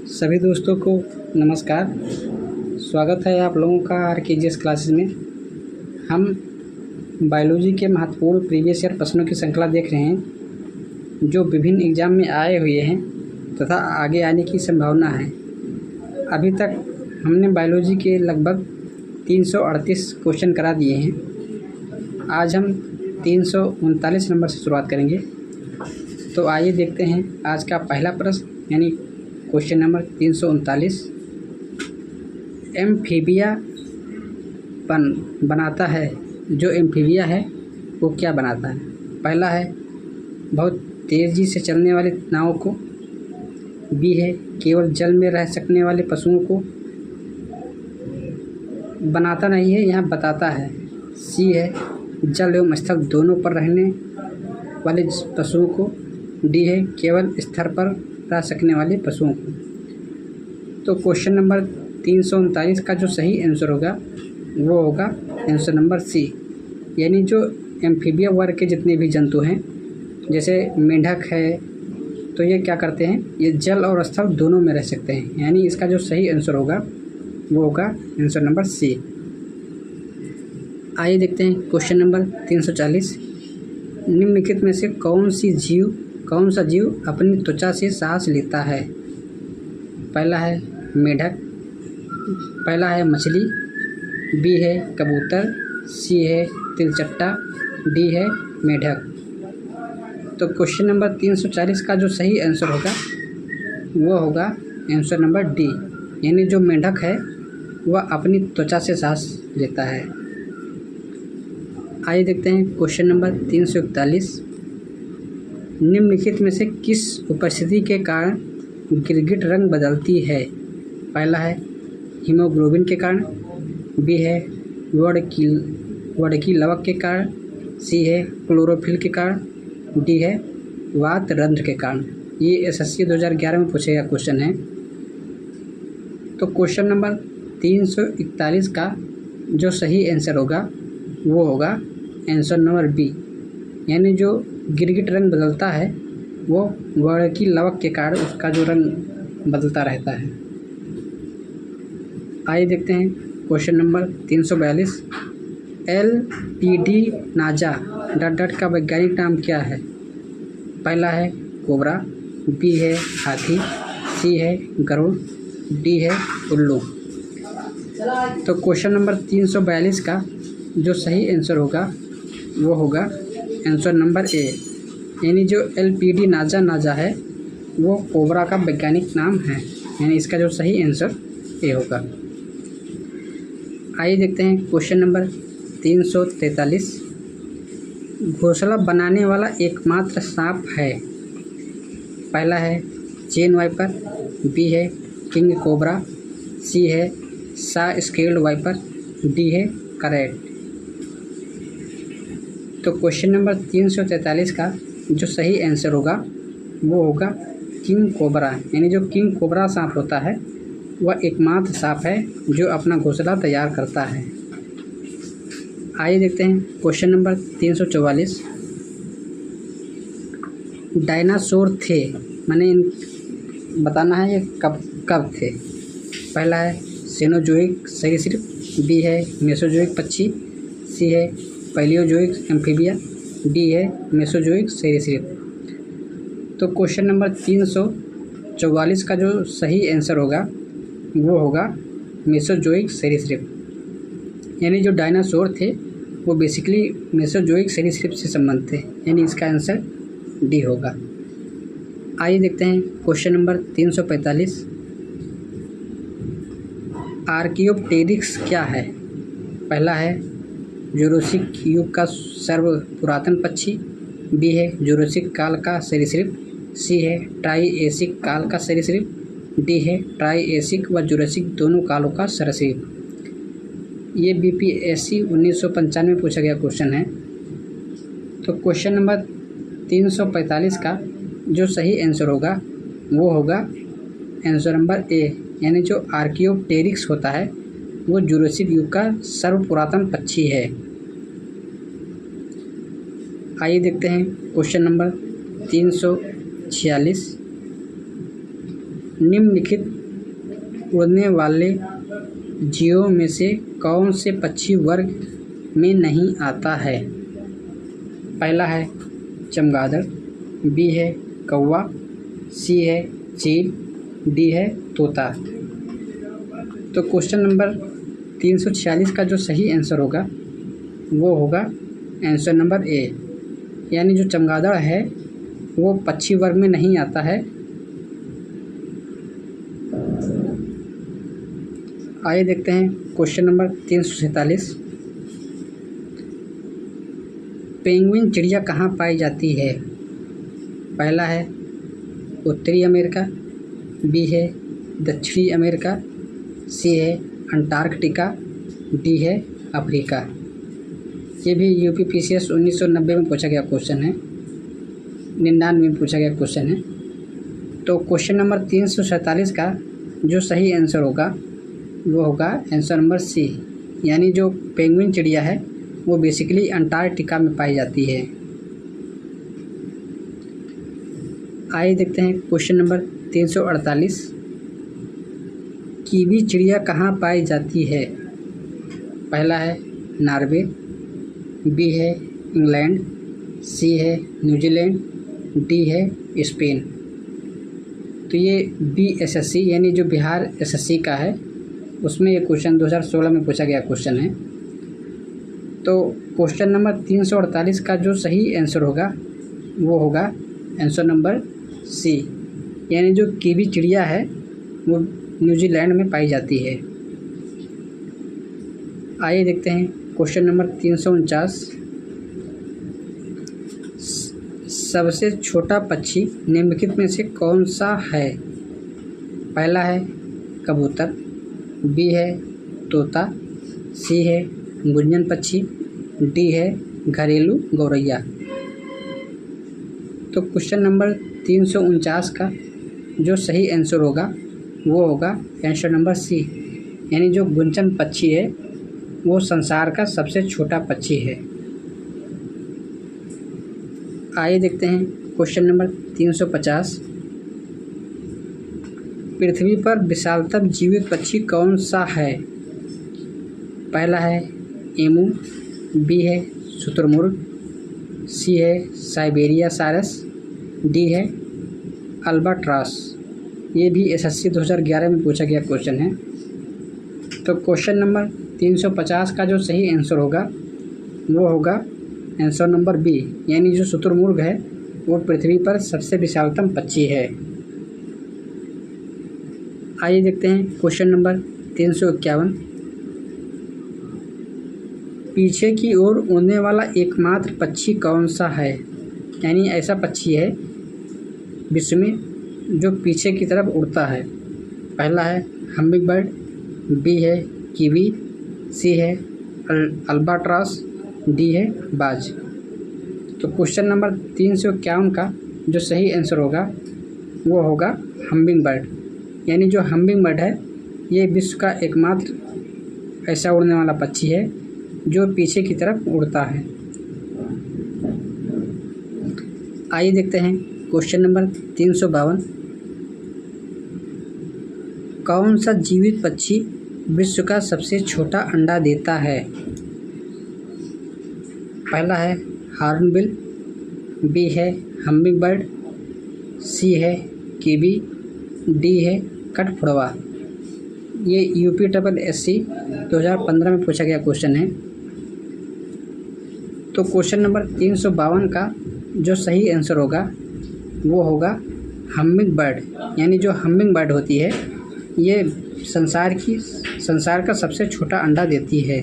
सभी दोस्तों को नमस्कार। स्वागत है आप लोगों का RKGS क्लासेस में। हम बायोलॉजी के महत्वपूर्ण प्रीवियस ईयर प्रश्नों की श्रृंखला देख रहे हैं जो विभिन्न एग्ज़ाम में आए हुए हैं तथा आगे आने की संभावना है। अभी तक हमने बायोलॉजी के लगभग 338 क्वेश्चन करा दिए हैं। आज हम 339 नंबर से शुरुआत करेंगे। तो आइए देखते हैं आज का पहला प्रश्न यानी क्वेश्चन नंबर 339। एम्फीबिया बनाता है, जो एम्फीबिया है वो क्या बनाता है? पहला है बहुत तेज़ी से चलने वाले नावों को, बी है केवल जल में रह सकने वाले पशुओं को, बनाता नहीं है यहाँ बताता है, सी है जल एवं स्थल दोनों पर रहने वाले पशुओं को, डी है केवल स्तर पर रह सकने वाले पशुओं को। तो क्वेश्चन नंबर 339 का जो सही आंसर होगा वो होगा आंसर नंबर सी, यानी जो एम्फीबिया वर्ग के जितने भी जंतु हैं जैसे मेंढक है तो ये क्या करते हैं, ये जल और स्थल दोनों में रह सकते हैं, यानी इसका जो सही आंसर होगा वो होगा आंसर नंबर सी। आइए देखते हैं क्वेश्चन नंबर 340। निम्नलिखित में से कौन सा जीव अपनी त्वचा से सांस लेता है? पहला है मेंढक, पहला है मछली, बी है कबूतर, सी है तिलचट्टा, डी है मेंढक। तो क्वेश्चन नंबर 340 का जो सही आंसर होगा वो होगा आंसर नंबर डी, यानी जो मेंढक है वह अपनी त्वचा से सांस लेता है। आइए देखते हैं क्वेश्चन नंबर 341। निम्नलिखित में से किस उपस्थिति के कारण गिरगिट रंग बदलती है? पहला है हीमोग्लोबिन के कारण, बी है वर्णकी लवक के कारण, सी है क्लोरोफिल के कारण, डी है वात रंध्र के कारण। ये SSC 2011 में पूछे गया क्वेश्चन है। तो क्वेश्चन नंबर 341 का जो सही आंसर होगा वो होगा आंसर नंबर बी, यानी जो गिरगिट रंग बदलता है वो वर्णकी लवक के कारण उसका जो रंग बदलता रहता है। आइए देखते हैं क्वेश्चन नंबर 342। LPD नाजा डट का वैज्ञानिक नाम क्या है? पहला है कोबरा, बी है हाथी, सी है गरुड़, डी है उल्लू। तो क्वेश्चन नंबर 342 का जो सही आंसर होगा वो होगा आंसर नंबर ए, यानी जो LPD नाजा है वो कोबरा का वैज्ञानिक नाम है, यानी इसका जो सही आंसर ए होगा। आइए देखते हैं क्वेश्चन नंबर 343। घोंसला बनाने वाला एकमात्र सांप है? पहला है चेन वाइपर, बी है किंग कोबरा, सी है सा स्केल्ड वाइपर, डी है करेट। तो क्वेश्चन नंबर 343 का जो सही आंसर होगा वो होगा किंग कोबरा, यानी जो किंग कोबरा सांप होता है वह एकमात्र सांप है जो अपना घोंसला तैयार करता है। आइए देखते हैं क्वेश्चन नंबर 344। डायनासोर थे, मैंने बताना है ये कब थे। पहला है सेनोजोइक सरीसृप, बी है मेसोजोइक पक्षी, सी है पैलियोजोइक एम्फीबिया, डी है मेसोजोइक सरीसृप। तो क्वेश्चन नंबर 344 का जो सही आंसर होगा वो होगा मेसोजोइक सरीसृप, यानी जो डायनासोर थे वो बेसिकली मेसोजोइक सरीसृप से संबंधित थे, यानी इसका आंसर डी होगा। आइए देखते हैं क्वेश्चन नंबर 345। आर्कियोप्टेरिक्स क्या है? पहला है जुरासिक युग का सर्व पुरातन पक्षी, बी है जुरासिक काल का सरीसृप, सी है ट्राइएसिक काल का सरीसृप, डी है ट्राइएसिक व जुरासिक दोनों कालों का सरीसृप। ये BPSC 1995 में पूछा गया क्वेश्चन है। तो क्वेश्चन नंबर 345 का जो सही आंसर होगा वो होगा आंसर नंबर ए, यानी जो आर्कियोप्टेरिक्स होता है वो जुरासिक युग का सर्व पुरातन पक्षी है। आइए देखते हैं क्वेश्चन नंबर 346। निम्नलिखित उड़ने वाले जीवों में से कौन से पक्षी वर्ग में नहीं आता है? पहला है चमगादड़, बी है कौवा, सी है चील, डी है तोता। तो क्वेश्चन नंबर 346 का जो सही आंसर होगा वो होगा आंसर नंबर ए, यानी जो चमगादड़ है वो पक्षी वर्ग में नहीं आता है। आइए देखते हैं क्वेश्चन नंबर 347। पेंगुइन चिड़िया कहाँ पाई जाती है? पहला है उत्तरी अमेरिका, बी है दक्षिणी अमेरिका, सी है अंटार्कटिका, डी है अफ्रीका। ये भी यूपीपीसीएस 1990 में पूछा गया क्वेश्चन है, 99 में पूछा गया क्वेश्चन है। तो क्वेश्चन नंबर 347 का जो सही आंसर होगा वो होगा आंसर नंबर सी, यानी जो पेंगुइन चिड़िया है वो बेसिकली अंटार्कटिका में पाई जाती है। आइए देखते हैं क्वेश्चन नंबर 348। कीवी चिड़िया कहाँ पाई जाती है? पहला है नॉर्वे, बी है इंग्लैंड, सी है न्यूजीलैंड, डी है स्पेन। तो ये BSSC यानी जो बिहार SSC का है उसमें ये क्वेश्चन 2016 में पूछा गया क्वेश्चन है। तो क्वेश्चन नंबर 348 का जो सही आंसर होगा वो होगा आंसर नंबर सी, यानी जो कीवी चिड़िया है वो न्यूजीलैंड में पाई जाती है। आइए देखते हैं क्वेश्चन नंबर 349। सबसे छोटा पक्षी निम्नलिखित में से कौन सा है? पहला है कबूतर, बी है तोता, सी है गुंजन पक्षी, डी है घरेलू गौरैया। तो क्वेश्चन नंबर 349 का जो सही आंसर होगा वो होगा आंसर नंबर सी, यानी जो गुंजन पक्षी है वो संसार का सबसे छोटा पक्षी है। आइए देखते हैं क्वेश्चन नंबर 350। पृथ्वी पर विशालतम जीवित पक्षी कौन सा है? पहला है एमू, बी है शुतुरमुर्ग, सी है साइबेरिया सारस, डी है अल्बाट्रॉस। ये भी SSC 2011 में पूछा गया क्वेश्चन है। तो क्वेश्चन नंबर 350 का जो सही आंसर होगा वो होगा आंसर नंबर बी, यानी जो शुतुरमुर्ग है वो पृथ्वी पर सबसे विशालतम पक्षी है। आइए देखते हैं क्वेश्चन नंबर 351। पीछे की ओर उड़ने वाला एकमात्र पक्षी कौन सा है? यानी ऐसा पक्षी है विश्व में जो पीछे की तरफ उड़ता है। पहला है हमिंग बर्ड, बी है कीवी, सी है अल्बाट्रॉस, डी है बाज। तो क्वेश्चन नंबर 351 का जो सही आंसर होगा वो होगा हमिंग बर्ड, यानी जो हमिंग बर्ड है ये विश्व का एकमात्र ऐसा उड़ने वाला पक्षी है जो पीछे की तरफ उड़ता है। आइए देखते हैं क्वेश्चन नंबर 352। कौन सा जीवित पक्षी विश्व का सबसे छोटा अंडा देता है? पहला है हॉर्नबिल, बी है हमिंग बर्ड, सी है कीवी, डी है कठफोड़वा। ये UPSSC 2015 में पूछा गया क्वेश्चन है। तो क्वेश्चन नंबर 352 का जो सही आंसर होगा वो होगा हमिंग बर्ड, यानी जो हमिंग बर्ड होती है ये संसार का सबसे छोटा अंडा देती है।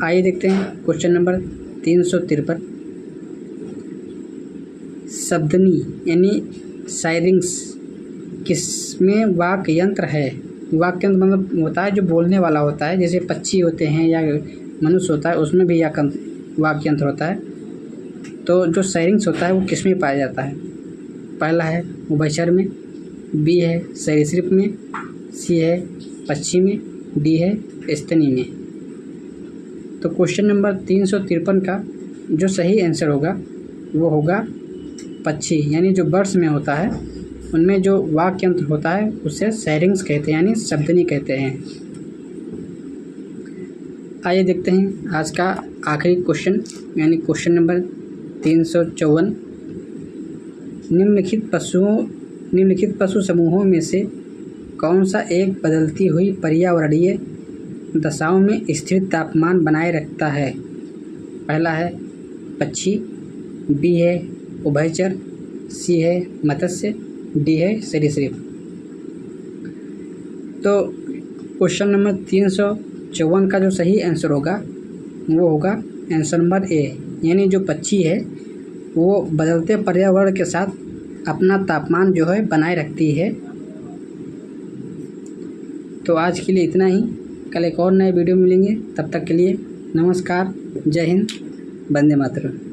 आइए देखते हैं क्वेश्चन नंबर 353। शब्दनी यानी सायरिंग्स किसमें वाक्य यंत्र है? वाक्य यंत्र मतलब होता है जो बोलने वाला होता है, जैसे पक्षी होते हैं या मनुष्य होता है उसमें भी वाक्य यंत्र होता है। तो जो सायरिंग्स होता है वो किस में पाया जाता है? पहला है उभयचर में, बी है सरीसृप में, सी है पक्षी में, डी है स्तनी में। तो क्वेश्चन नंबर 353 का जो सही आंसर होगा वो होगा पक्षी, यानी जो बर्ड्स में होता है उनमें जो वाक्य यंत्र होता है उसे सैरिंग्स कहते हैं, यानी शब्दनी कहते हैं। आइए देखते हैं आज का आखिरी क्वेश्चन, यानी क्वेश्चन नंबर 354। निम्नलिखित पशु समूहों में से कौन सा एक बदलती हुई पर्यावरणीय दशाओं में स्थिर तापमान बनाए रखता है? पहला है पक्षी, बी है उभयचर, सी है मत्स्य, डी है सरीसृप। तो क्वेश्चन नंबर 354 का जो सही आंसर होगा वो होगा आंसर नंबर ए, यानी जो पक्षी है वो बदलते पर्यावरण के साथ अपना तापमान जो है बनाए रखती है। तो आज के लिए इतना ही, कल एक और नए वीडियो मिलेंगे। तब तक के लिए नमस्कार, जय हिंद, वंदे मातरम।